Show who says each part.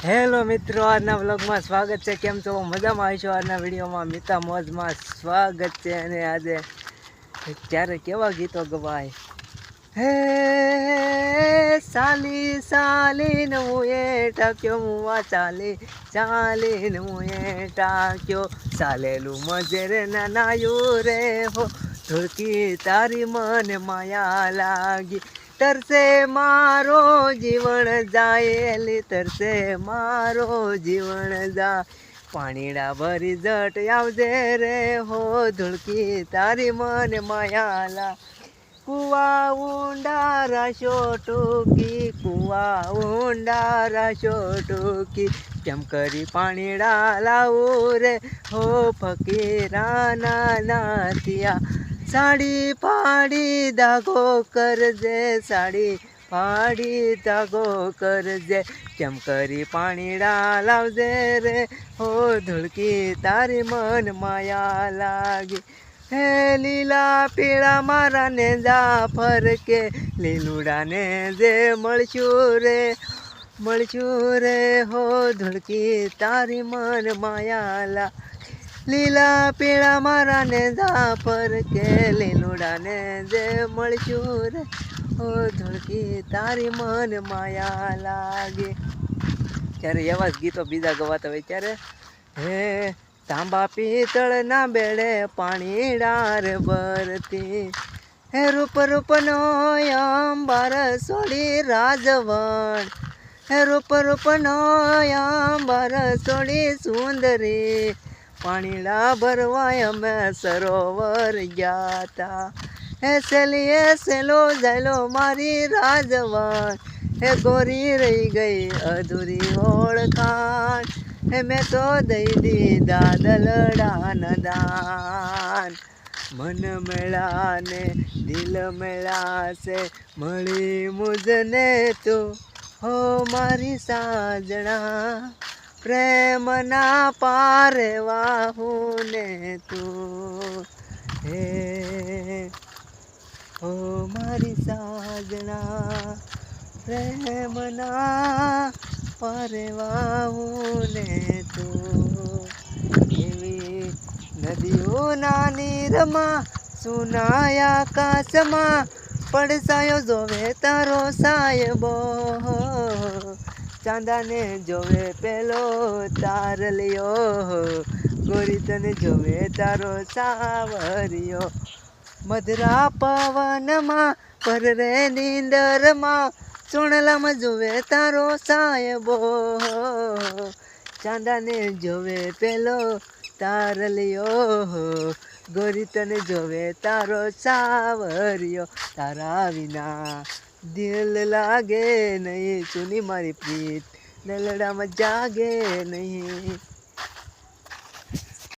Speaker 1: Hello મિત્રો, આજના વ્લોગમાં સ્વાગત છે. કેમ છો? મજામાં આવીશું. આજના વિડીયોમાં મિતા મોજમાં સ્વાગત છે. અને આજે ત્યારે કેવા ગીતો ગવાય. હે સાલી સાલીને હું એ ટાક્યો મુવા ચાલી ચાલીને હું એ ટાક્યો ચાલેલું મજરે નાનાયું રે હો ધોળકી તારી મને માયા લાગી તરસે મારો જીવન જાયેલી તરસે મારો જીવન જાય પાણીડા ભરી જટ આવજે રે હો ધોળકી તારી મને માયા લાગી કુવા ઊંડા રાશો ટૂંકી કુવા ઊંડા રાશો ટૂંકી કેમ કરી પાણીડા લાવું રે હો ફકીરાના નાતિયા સાડી ફાડી દાગો કરજે સાડી ફાડી દાગો કરજે કેમ કરી પાણીડા લાવજે રે હો ધોળકી તારી મન માયા લાગી હે લીલા પીળા મારા ને જાફર કે લીલુડાને જે મળશું રે હો ધોળકી તારી મન માયાલા લીલા પીળા મારા ને જાફર કે લીલુડાને જે મળશું રે હો ધોળકી તારી મન માયા લાગે. ત્યારે એવા જ ગીતો બીજા ગવાતા હોય ત્યારે હે તાંબા પિત્તળના બેડે પાણીડા રે ભરતી હે રૂપ રૂપનો અંબાર સોડી રાજવણ હે રૂપ રૂપનો અંબાર સોડી સુંદરી પાણીડા ભરવા અમે સરોવર ગયા હે સેલીએ સેલો જાયલો મારી રાજવણ હે ગોરી રહી ગઈ અધૂરી ઓળખાણ હે મેં તો દઈ દીધા દલડાન દાન મન મેળાને દિલ મેળાશે મળી મુજને તું હો મારી સાજણા પ્રેમના પારે વાહું ને તું હે હો મારી સાજણા પ્રેમના પરવાવું ને તું એવી નદીઓના નીરમાં સુનાયા આકાશમાં પડસાયો જોવે તારો સાયબો ચાંદાને જોવે પેલો તારલિયો ગોરી તને જોવે તારો સાવરિયો મધરા પવનમાં પરરે નીંદરમાં સોણલામાં જોવે તારો સાયબો ચાંદાને જોવે પેલો તારલિયો ગોરી તને જોવે તારો સાવરિયો તારા વિના દિલ લાગે નહીં ચુની મારી પ્રીત દલડામાં જાગે નહીં.